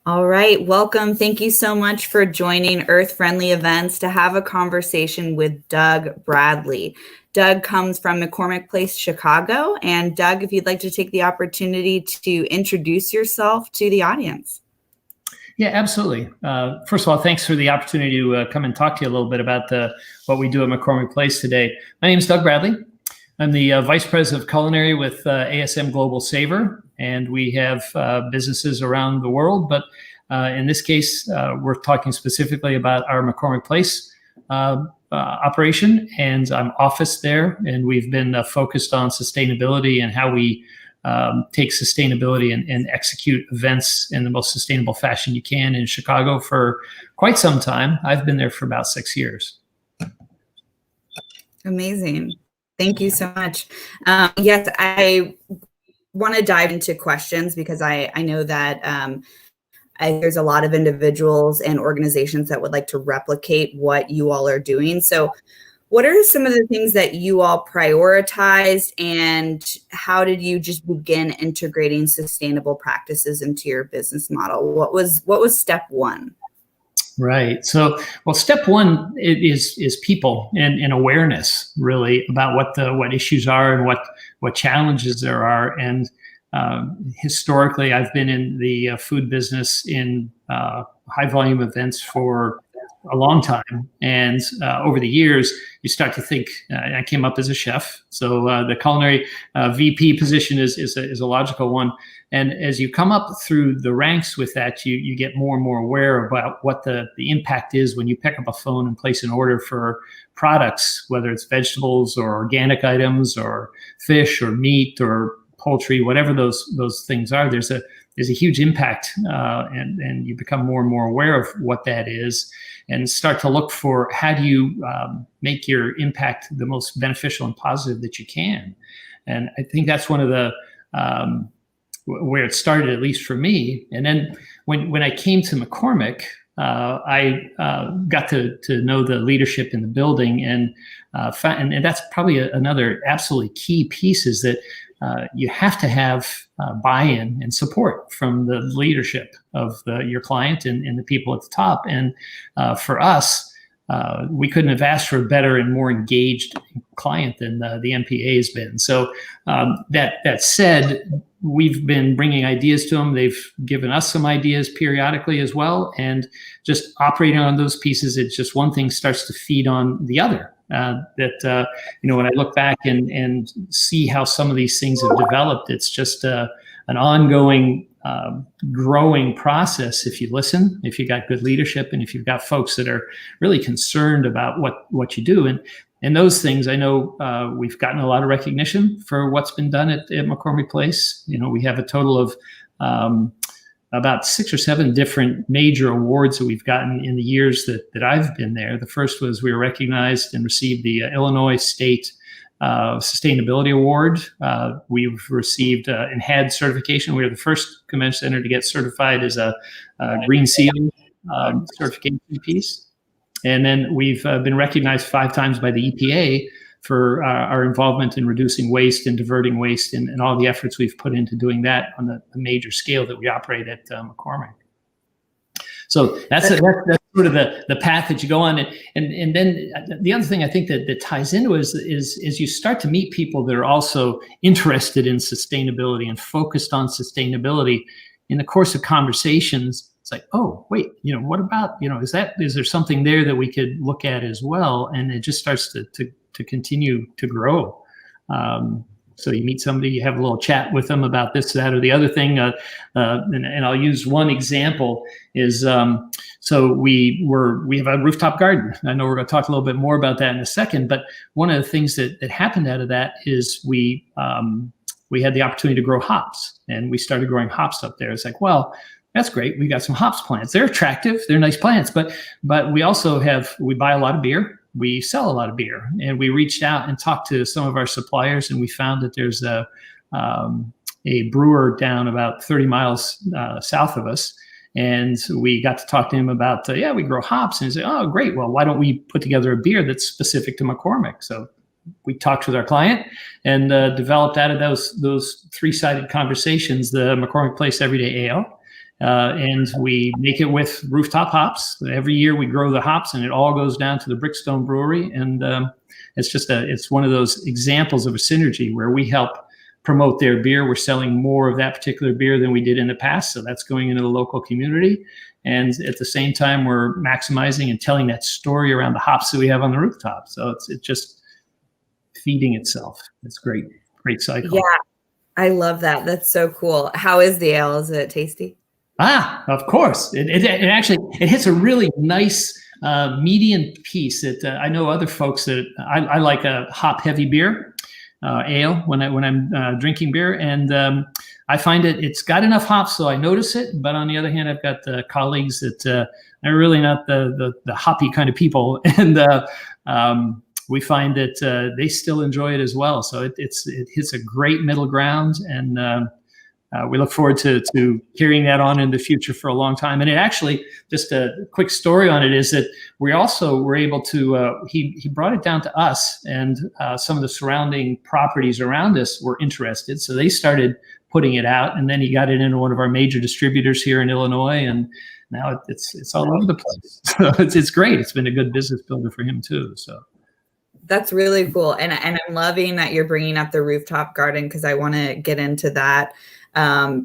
All right, welcome. Thank you so much for joining Earth Friendly Events to have a conversation with Doug Bradley. Doug comes from McCormick Place, Chicago. And Doug, if you'd like to take the opportunity to introduce yourself to the audience. Yeah, absolutely. First of all, thanks for the opportunity to come and talk to you a little bit about what we do at McCormick Place today. My name is Doug Bradley. I'm the Vice President of Culinary with ASM Global Savor, and we have businesses around the world. But in this case, we're talking specifically about our McCormick Place operation, and I'm office there, and we've been focused on sustainability and how we take sustainability and execute events in the most sustainable fashion you can in Chicago for quite some time. I've been there for about 6 years. Amazing. Thank you so much. Yes, I want to dive into questions because I know that there's a lot of individuals and organizations that would like to replicate what you all are doing. So what are some of the things that you all prioritized, and how did you just begin integrating sustainable practices into your business model? What was step one? Right. So, well, step one is people and awareness, really, about what issues are and what challenges there are. And historically, I've been in the food business in high volume events for a long time, and over the years, you start to think. I came up as a chef, so the culinary VP position is a logical one. And as you come up through the ranks with that, you get more and more aware about what the impact is when you pick up a phone and place an order for products, whether it's vegetables or organic items or fish or meat or poultry, whatever those things are. There's a huge impact, and you become more and more aware of what that is, and start to look for how do you make your impact the most beneficial and positive that you can. And I think that's one of the where it started, at least for me. And then when I came to McCormick, I got to know the leadership in the building, and that's probably another absolutely key piece is that you have to have buy-in and support from the leadership of your client and the people at the top. And for us, we couldn't have asked for a better and more engaged client than the MPA has been. So that said, we've been bringing ideas to them. They've given us some ideas periodically as well. And just operating on those pieces, it's just one thing starts to feed on the other. When I look back and see how some of these things have developed, it's just an ongoing growing process. If you listen, if you got good leadership, and if you've got folks that are really concerned about what you do, and those things, I know we've gotten a lot of recognition for what's been done at McCormick Place. We have a total of about 6 or 7 different major awards that we've gotten in the years that I've been there. The first was we were recognized and received the Illinois State Sustainability Award. We've received and had certification. We were the first convention center to get certified as a Green Seal certification piece. And then we've been recognized 5 times by the EPA for our involvement in reducing waste and diverting waste, and all the efforts we've put into doing that on the major scale that we operate at McCormick. So that's sort of the path that you go on. And then the other thing I think that ties into it is you start to meet people that are also interested in sustainability and focused on sustainability. In the course of conversations, it's like, oh, wait, what about, is there something there that we could look at as well? And it just starts to continue to grow. So you meet somebody, you have a little chat with them about this, that, or the other thing. And I'll use one example is, so we have a rooftop garden. I know we're going to talk a little bit more about that in a second, but one of the things that happened out of that is we had the opportunity to grow hops, and we started growing hops up there. It's like, well, that's great. We got some hops plants. They're attractive. They're nice plants, but we also we buy a lot of beer. We sell a lot of beer, and we reached out and talked to some of our suppliers, and we found that there's a brewer down about 30 miles south of us. And we got to talk to him about, we grow hops. And he said, oh, great. Well, why don't we put together a beer that's specific to McCormick? So we talked with our client and developed out of those 3-sided conversations the McCormick Place Everyday Ale. and we make it with rooftop hops. Every year we grow the hops, and it all goes down to the Brickstone Brewery. And it's one of those examples of a synergy where we help promote their beer. We're selling more of that particular beer than we did in the past, so that's going into the local community. And at the same time, we're maximizing and telling that story around the hops that we have on the rooftop. So it's just feeding itself. It's great cycle. Yeah, I love that. That's so cool. How is the ale? Is it tasty? Of course. It actually hits a really nice median piece. That I know other folks that I like a hop heavy beer, ale when I'm drinking beer, and I find it's got enough hops so I notice it. But on the other hand, I've got colleagues that are really not the hoppy kind of people, and we find that they still enjoy it as well. So it hits a great middle ground, and we look forward to carrying that on in the future for a long time. And it actually, just a quick story on it, is that we also were able to, he brought it down to us, and some of the surrounding properties around us were interested. So they started putting it out, and then he got it into one of our major distributors here in Illinois, and now it's all over the place. So it's great. It's been a good business builder for him too. So. That's really cool. And I'm loving that you're bringing up the rooftop garden, because I want to get into that.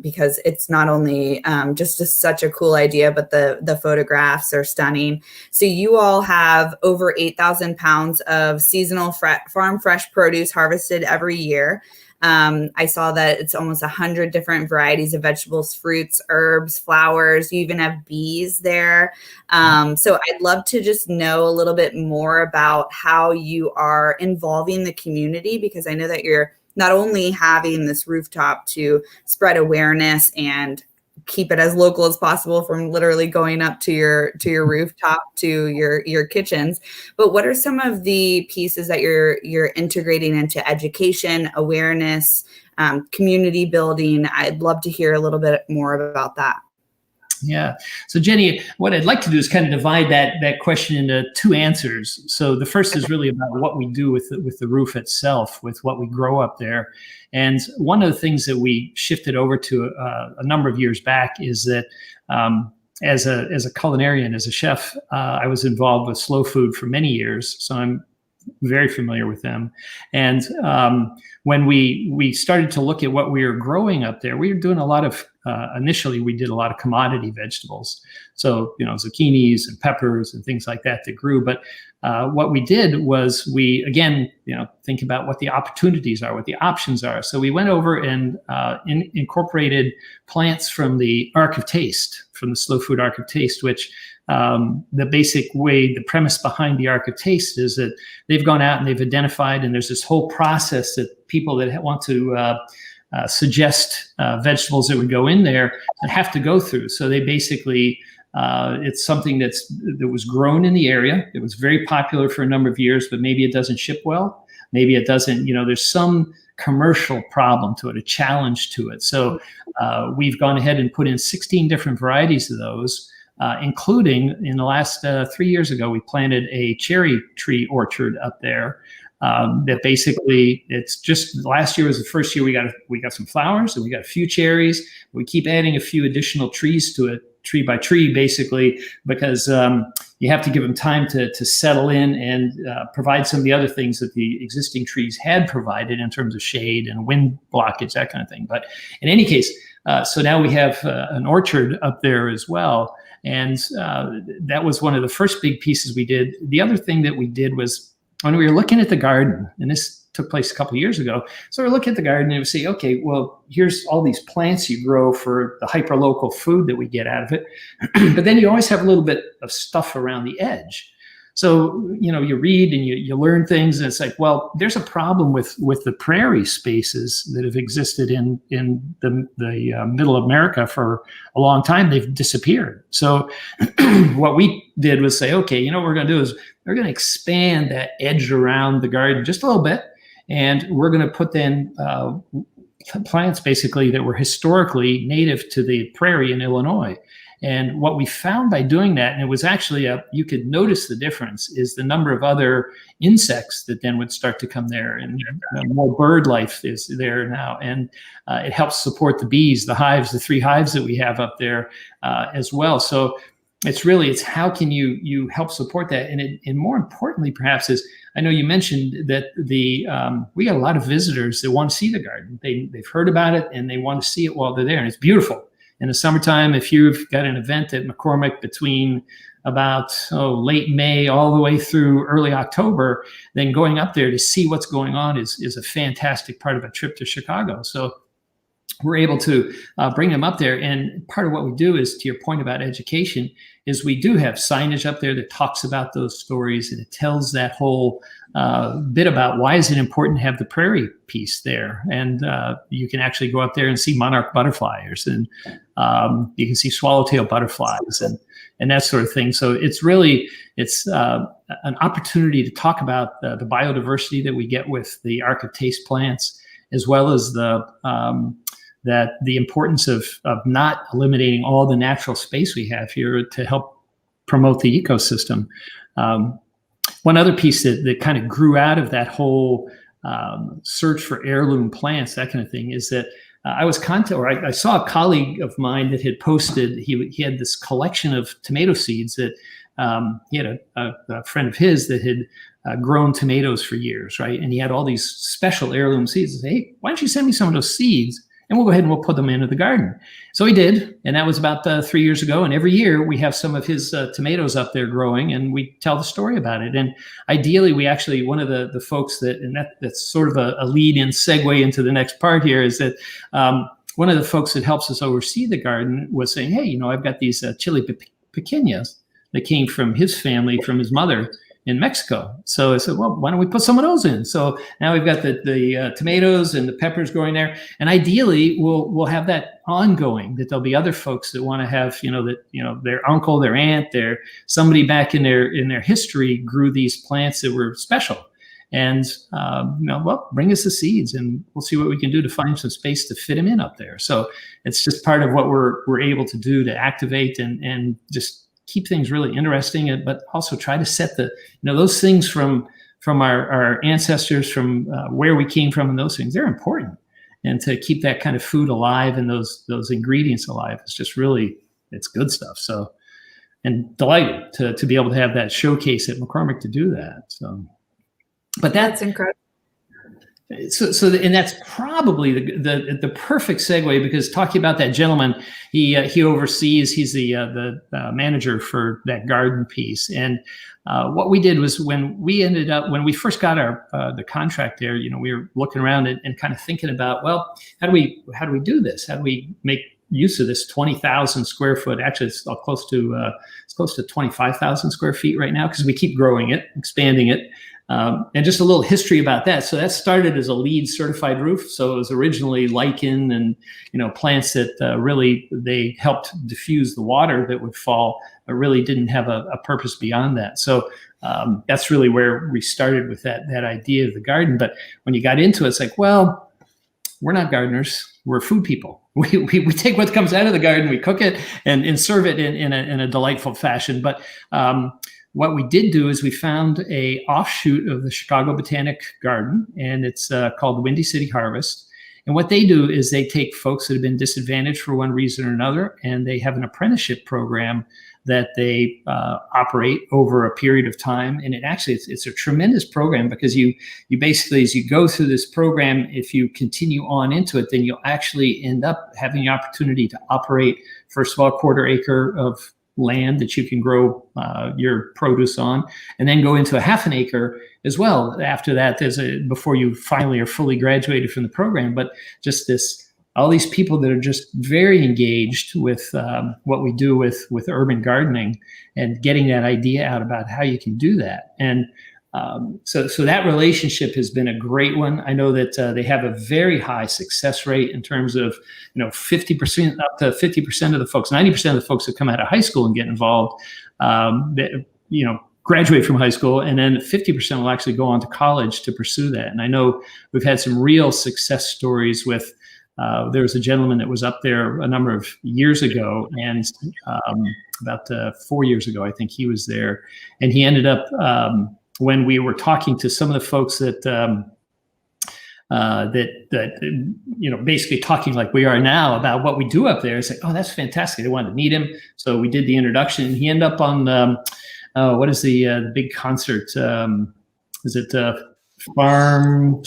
Because it's not only just such a cool idea, but the photographs are stunning. So you all have over 8,000 pounds of seasonal farm fresh produce harvested every year. I saw that it's almost 100 different varieties of vegetables, fruits, herbs, flowers. You even have bees there. So I'd love to just know a little bit more about how you are involving the community, because I know that you're not only having this rooftop to spread awareness and keep it as local as possible, from literally going up to your rooftop to your kitchens, but what are some of the pieces that you're integrating into education, awareness, community building? I'd love to hear a little bit more about that. Yeah. So Jenny, what I'd like to do is kind of divide that question into two answers. So the first is really about what we do with the roof itself, with what we grow up there. And one of the things that we shifted over to a number of years back is that as a culinarian, as a chef, I was involved with Slow Food for many years. So I'm very familiar with them. And when we started to look at what we were growing up there, we were doing a lot of, initially we did a lot of commodity vegetables. So, zucchinis and peppers and things like that grew. But what we did was we, again, think about what the opportunities are, what the options are. So we went over and incorporated plants from the Arc of Taste, from the Slow Food Arc of Taste, which the basic way, the premise behind the Arc of Taste is that they've gone out and they've identified, and there's this whole process that people that want to suggest vegetables that would go in there have to go through. So they basically, it's something that was grown in the area. It was very popular for a number of years, but maybe it doesn't ship well. Maybe it doesn't, there's some commercial problem to it, a challenge to it. So we've gone ahead and put in 16 different varieties of those. Including in the last 3 years ago, we planted a cherry tree orchard up there. That basically, it's just last year was the first year we got some flowers and we got a few cherries. We keep adding a few additional trees to it, tree by tree, basically, because you have to give them time to settle in and provide some of the other things that the existing trees had provided in terms of shade and wind blockage, that kind of thing. But in any case, so now we have an orchard up there as well. And that was one of the first big pieces we did. The other thing that we did was when we were looking at the garden, and this took place a couple of years ago. So we're looking at the garden and we say, okay, well, here's all these plants you grow for the hyper-local food that we get out of it. But then you always have a little bit of stuff around the edge. So, you read and you learn things, and it's like, well, there's a problem with the prairie spaces that have existed in the middle of America for a long time. They've disappeared. So what we did was say, okay, what we're going to do is we're going to expand that edge around the garden just a little bit, and we're going to put in plants basically that were historically native to the prairie in Illinois. And what we found by doing that, and it was actually you could notice the difference, is the number of other insects that then would start to come there, and more bird life is there now. And it helps support the bees, the hives, the 3 hives that we have up there as well. So it's how can you help support that? And more importantly, perhaps, is I know you mentioned that we got a lot of visitors that want to see the garden. They've heard about it and they want to see it while they're there, and it's beautiful. In the summertime, if you've got an event at McCormick between about late May all the way through early October, then going up there to see what's going on is a fantastic part of a trip to Chicago. So we're able to bring them up there. And part of what we do is, to your point about education, is we do have signage up there that talks about those stories, and it tells that whole bit about why is it important to have the prairie piece there. And you can actually go up there and see monarch butterflies, and you can see swallowtail butterflies and that sort of thing. So it's an opportunity to talk about the biodiversity that we get with the Ark of Taste plants, as well as the importance of not eliminating all the natural space we have here to help promote the ecosystem. One other piece that kind of grew out of that whole search for heirloom plants, that kind of thing, is that I saw a colleague of mine that had posted, he had this collection of tomato seeds that he had a friend of his that had grown tomatoes for years, right? And he had all these special heirloom seeds. I said, hey, why don't you send me some of those seeds? And we'll go ahead and we'll put them into the garden. So he did, and that was about 3 years ago. And every year we have some of his tomatoes up there growing, and we tell the story about it. And ideally, we actually, one of the folks that's sort of a lead-in segue into the next part here, is that one of the folks that helps us oversee the garden was saying, hey, I've got these chili piqueñas that came from his family, from his mother in Mexico. So I said, well, why don't we put some of those in? So now we've got the tomatoes and the peppers growing there. And ideally, we'll have that ongoing, that there'll be other folks that want to have, their uncle, their aunt, somebody back in their history grew these plants that were special. And, bring us the seeds and we'll see what we can do to find some space to fit them in up there. So it's just part of what we're able to do to activate and just keep things really interesting, but also try to set those things from our ancestors, from where we came from, and those things, they're important. And to keep that kind of food alive and those ingredients alive, it's good stuff. So, and delighted to be able to have that showcase at McCormick to do that. So, but that's incredible. And that's probably the perfect segue, because talking about that gentleman, he oversees, he's the manager for that garden piece. And what we did was, when we first got the contract there, we were looking around and kind of thinking about, well, how do we do this? How do we make use of this 20,000 square foot? Actually, it's close to 25,000 square feet right now, because we keep growing it, expanding it. And just a little history about that. So that started as a LEED certified roof. So it was originally lichen and, plants that really, they helped diffuse the water that would fall, but really didn't have a purpose beyond that. So that's really where we started with that idea of the garden. But when you got into it, it's like, well, we're not gardeners. We're food people. We take what comes out of the garden, we cook it and serve it in a delightful fashion. But what we did do is we found a offshoot of the Chicago Botanic Garden, and it's called Windy City Harvest. And what they do is they take folks that have been disadvantaged for one reason or another, and they have an apprenticeship program that they operate over a period of time. And it's a tremendous program, because you basically, as you go through this program, if you continue on into it, then you'll actually end up having the opportunity to operate, first of all, a 1/4 acre of land that you can grow your produce on, and then go into a 1/2 acre as well. After that, before you finally are fully graduated from the program. But just all these people that are just very engaged with what we do with urban gardening, and getting that idea out about how you can do that. And so that relationship has been a great one. I know that they have a very high success rate in terms of 50%, up to 50% of the folks, 90% of the folks that come out of high school and get involved, graduate from high school, and then 50% will actually go on to college to pursue that. And I know we've had some real success stories with there was a gentleman that was up there a number of years ago, and about 4 years ago, I think he was there, and he ended up when we were talking to some of the folks that basically talking like we are now about what we do up there. It's like, oh, that's fantastic. They wanted to meet him, so we did the introduction. And he ended up on what is the big concert? Is it Farm?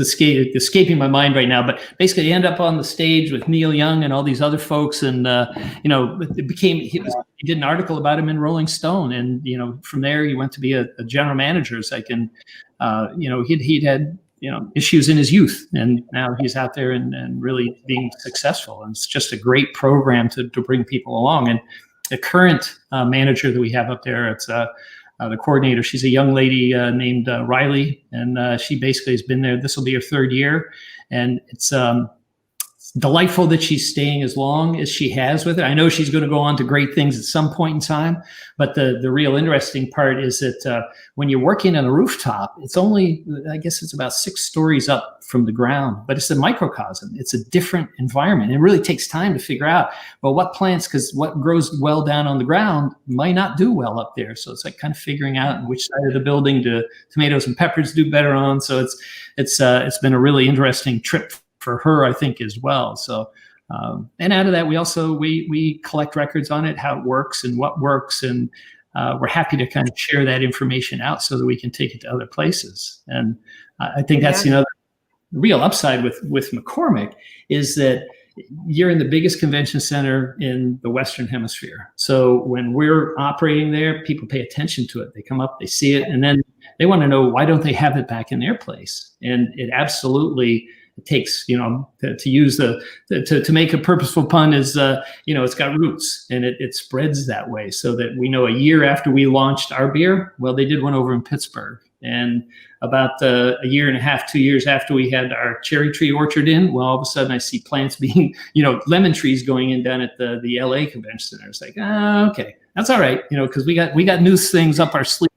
It's escaping my mind right now, but basically he ended up on the stage with Neil Young and all these other folks, and it became he did an article about him in Rolling Stone, and from there he went to be a general manager. It's like, and he'd had issues in his youth, and now he's out there and really being successful, and it's just a great program to bring people along. And the current manager that we have up there, it's the coordinator. She's a young lady named Riley, and she basically has been there. This will be her 3rd year, and it's delightful that she's staying as long as she has with it. I know she's going to go on to great things at some point in time, but the real interesting part is that when you're working on a rooftop, it's only, I guess it's about 6 stories up from the ground, but it's a microcosm. It's a different environment. It really takes time to figure out, well, what plants, because what grows well down on the ground might not do well up there. So it's like kind of figuring out which side of the building do tomatoes and peppers do better on. So it's been a really interesting trip for her, I think, as well. So, and out of that, we also, we collect records on it, how it works and what works. And we're happy to kind of share that information out so that we can take it to other places. And I think that's another real upside with McCormick, is that you're in the biggest convention center in the Western Hemisphere. So when we're operating there, people pay attention to it. They come up, they see it, and then they want to know, why don't they have it back in their place? And it absolutely takes, to use to make a purposeful pun is, it's got roots, and it spreads that way, so that we know a year after we launched our beer, well, they did one over in Pittsburgh. And about a year and a half, 2 years after we had our cherry tree orchard in, well, all of a sudden I see plants being, lemon trees going in down at the LA Convention Center. It's like, okay, that's all right, because we got new things up our sleeve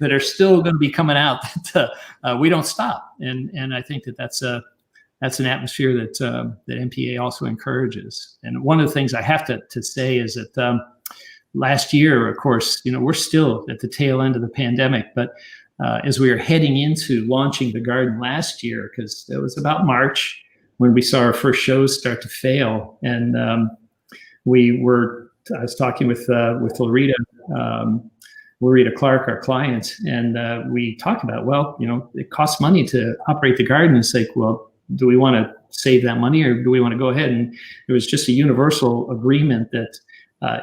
that are still going to be coming out, that we don't stop. And I think that's an atmosphere that MPA also encourages. And one of the things I have to say is that last year, of course, we're still at the tail end of the pandemic, but as we were heading into launching the garden last year, because it was about March when we saw our first shows start to fail, and I was talking with Loretta Clark, our client, and we talked about, well, it costs money to operate the garden. It's like, well, do we want to save that money, or do we want to go ahead? And it was just a universal agreement that,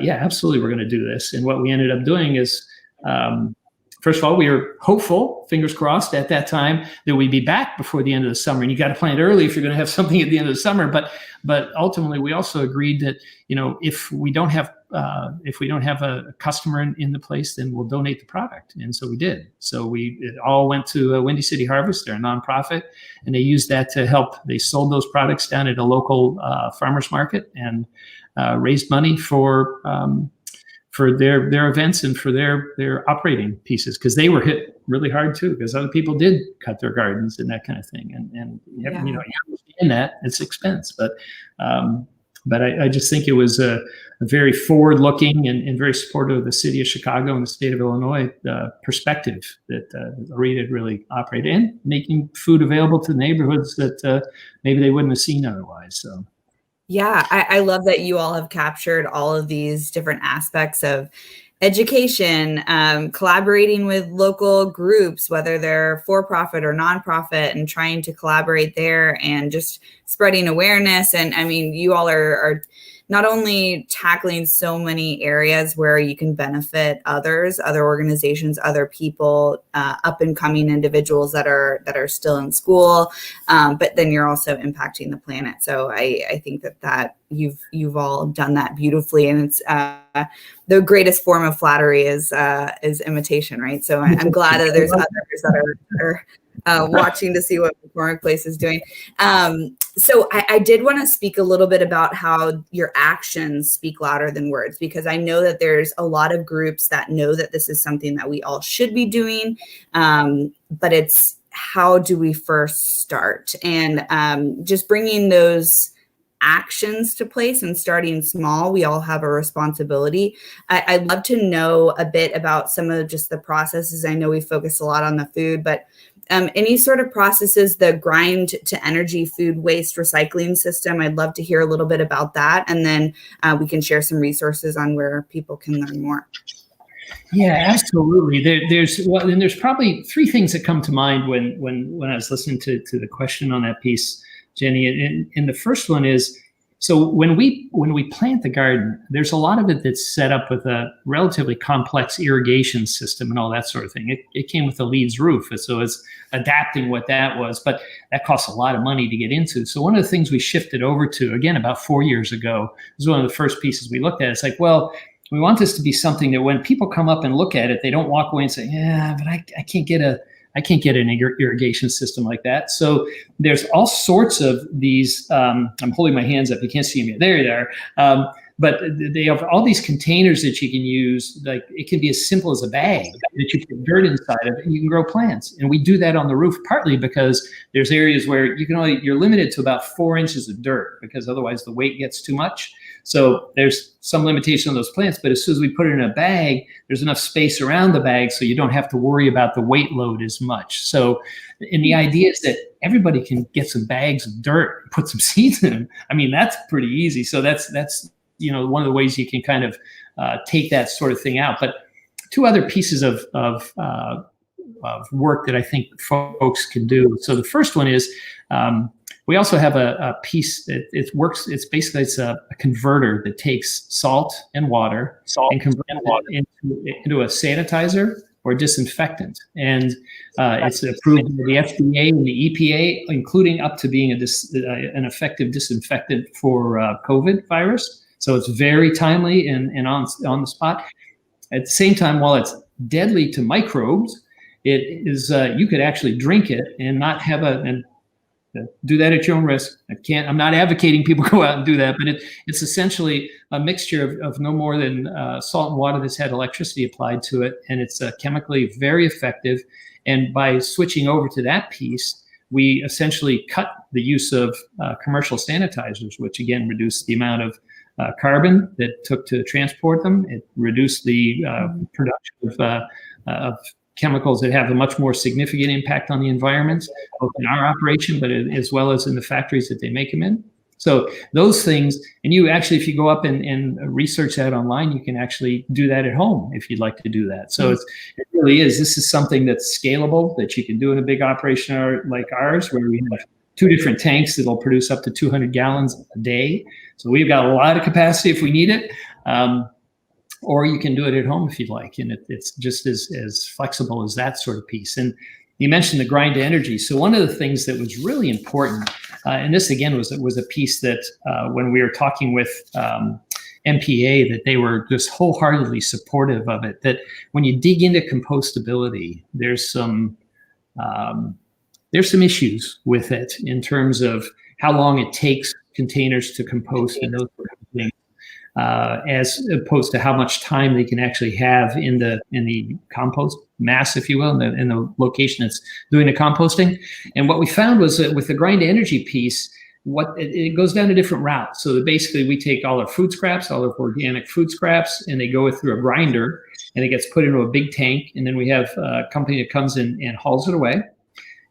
yeah, absolutely, we're going to do this. And what we ended up doing is, first of all, we were hopeful, fingers crossed at that time, that we'd be back before the end of the summer. And you got to plant early if you're going to have something at the end of the summer. But ultimately, we also agreed that, if we don't have a customer in the place, then we'll donate the product. And so we did. So it all went to Windy City Harvest. They're a nonprofit, and they used that to help. They sold those products down at a local farmers market and raised money for their events and for their operating pieces, because they were hit really hard too, because other people did cut their gardens and that kind of thing. And you understand that it's expense, but I just think it was a very forward-looking and very supportive of the city of Chicago and the state of Illinois perspective that Loretta really operated in, making food available to neighborhoods that maybe they wouldn't have seen otherwise. So. Yeah, I love that you all have captured all of these different aspects of education, collaborating with local groups, whether they're for-profit or nonprofit, and trying to collaborate there and just spreading awareness. And I mean, you all are not only tackling so many areas where you can benefit others, other organizations, other people, up and coming individuals that are still in school, but then you're also impacting the planet. So I think that you've all done that beautifully, and it's the greatest form of flattery is imitation, right? So I'm glad that there's others that are watching to see what McCormick Place is doing. So I did want to speak a little bit about how your actions speak louder than words, because I know that there's a lot of groups that know that this is something that we all should be doing, but it's how do we first start? And just bringing those actions to place and starting small, we all have a responsibility. I'd love to know a bit about some of just the processes. I know we focus a lot on the food, but any sort of processes, the grind to energy food waste recycling system, I'd love to hear a little bit about that. And then we can share some resources on where people can learn more. Yeah, absolutely. There's probably three things that come to mind when I was listening to the question on that piece, Jenny. And the first one is, so when we plant the garden, there's a lot of it that's set up with a relatively complex irrigation system and all that sort of thing. It came with a leads roof, so it's adapting what that was, but that costs a lot of money to get into. So one of the things we shifted over to, again, about 4 years ago, was one of the first pieces we looked at. It's like, well, we want this to be something that when people come up and look at it, they don't walk away and say, yeah, but I can't get an irrigation system like that. So there's all sorts of these, I'm holding my hands up, you can't see them yet, there they are. But they have all these containers that you can use. Like, it can be as simple as a bag that you put dirt inside of, and you can grow plants. And we do that on the roof partly because there's areas where you're limited to about 4 inches of dirt, because otherwise the weight gets too much. So there's some limitation on those plants, but as soon as we put it in a bag, there's enough space around the bag so you don't have to worry about the weight load as much. So, and the idea is that everybody can get some bags of dirt, put some seeds in them. I mean, that's pretty easy. So that's one of the ways you can kind of take that sort of thing out. But two other pieces of work that I think folks can do. So the first one is, we also have a piece that it works. It's basically a converter that takes salt and water and converts it into a sanitizer or disinfectant. And it's approved by the FDA and the EPA, including up to being an effective disinfectant for COVID virus. So it's very timely and on the spot. At the same time, while it's deadly to microbes, it is you could actually drink it and not have do that at your own risk. I'm not advocating people go out and do that, but it's essentially a mixture of no more than salt and water that's had electricity applied to it. And it's chemically very effective. And by switching over to that piece, we essentially cut the use of commercial sanitizers, which again reduced the amount of carbon that it took to transport them. It reduced the production of chemicals that have a much more significant impact on the environment, both in our operation, but as well as in the factories that they make them in. So those things, and you actually, if you go up and research that online, you can actually do that at home if you'd like to do that. So it really is, this is something that's scalable, that you can do in a big operation like ours, where we have 2 different tanks that'll produce up to 200 gallons a day. So we've got a lot of capacity if we need it. Or you can do it at home if you'd like. And it's just as flexible as that sort of piece. And you mentioned the grind to energy. So one of the things that was really important, and this again was a piece that when we were talking with MPA, that they were just wholeheartedly supportive of it, that when you dig into compostability, there's some issues with it in terms of how long it takes containers to compost and those sort of things. As opposed to how much time they can actually have in the compost mass, if you will, in the location that's doing the composting. And what we found was that with the grind to energy piece, it goes down a different route. So that basically we take all our food scraps, all our organic food scraps, and they go through a grinder, and it gets put into a big tank. And then we have a company that comes in and hauls it away,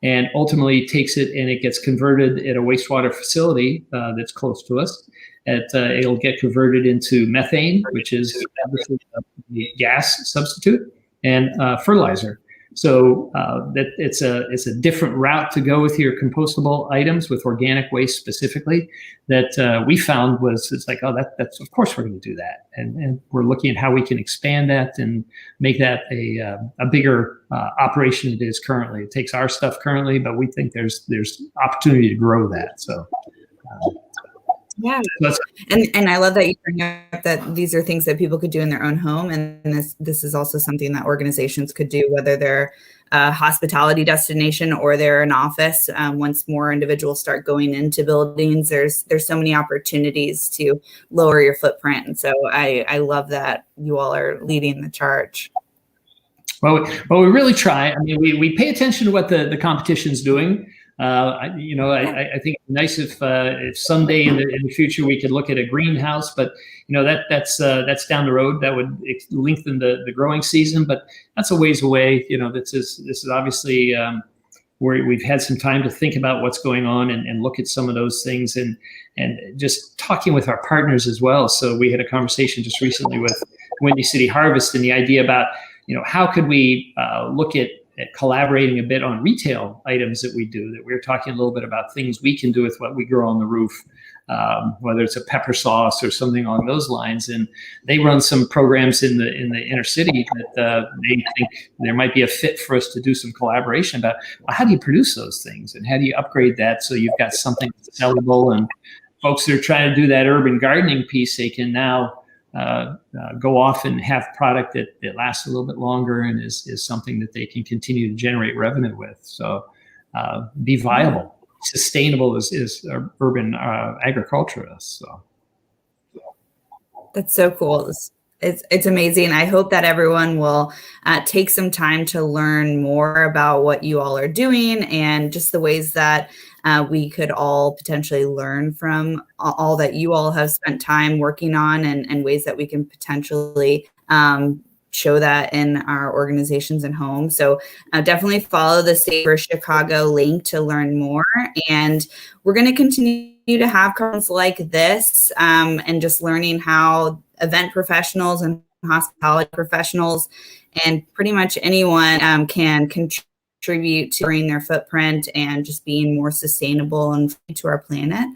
and ultimately takes it and it gets converted at a wastewater facility that's close to us. It'll get converted into methane, which is the gas substitute, and fertilizer. So that it's a different route to go with your compostable items, with organic waste specifically, that we found it's like, oh, that's of course we're going to do that, and we're looking at how we can expand that and make that a bigger operation than it is currently. It takes our stuff currently, but we think there's opportunity to grow that. So. Yeah, and I love that you bring up that these are things that people could do in their own home, and this is also something that organizations could do, whether they're a hospitality destination or they're an office. Once more individuals start going into buildings, there's so many opportunities to lower your footprint, and so I love that you all are leading the charge. Well, we really try. I mean, we pay attention to what the competition's doing. I think it's nice if someday in the future we could look at a greenhouse, but that's down the road. That would lengthen the growing season, but that's a ways away. This is obviously where we've had some time to think about what's going on and look at some of those things and just talking with our partners as well. So we had a conversation just recently with Windy City Harvest and the idea about how could we look at collaborating a bit on retail items that we do, that we're talking a little bit about things we can do with what we grow on the roof, whether it's a pepper sauce or something along those lines. And they run some programs in the inner city that they think there might be a fit for us to do some collaboration about. Well, how do you produce those things and how do you upgrade that so you've got something that's sellable, and folks that are trying to do that urban gardening piece, they can now go off and have product that lasts a little bit longer and is something that they can continue to generate revenue with. So be viable, sustainable is urban agriculturalists. So that's so cool. It's amazing. I hope that everyone will take some time to learn more about what you all are doing and just the ways that we could all potentially learn from all that you all have spent time working on, and ways that we can potentially show that in our organizations and homes. So definitely follow the Save for Chicago link to learn more. And we're going to continue to have conferences like this and just learning how event professionals and hospitality professionals and pretty much anyone can contribute to growing their footprint and just being more sustainable and to our planet.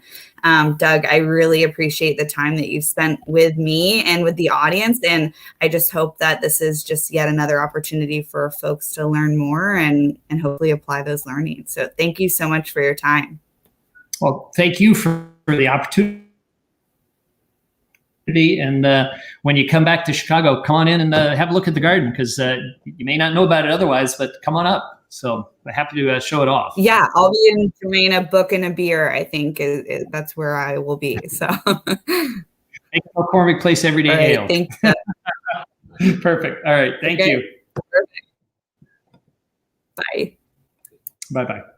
Doug, I really appreciate the time that you've spent with me and with the audience. And I just hope that this is just yet another opportunity for folks to learn more and hopefully apply those learnings. So thank you so much for your time. Well, thank you for the opportunity. And when you come back to Chicago, come on in and have a look at the garden, because you may not know about it otherwise, but come on up. So I'm happy to show it off. Yeah, I'll be enjoying a book and a beer, I think. That's where I will be. So Thank you, McCormick Place Everyday Ale. Right, thank you. Perfect. All right. Thank you. Perfect. Bye. Bye-bye.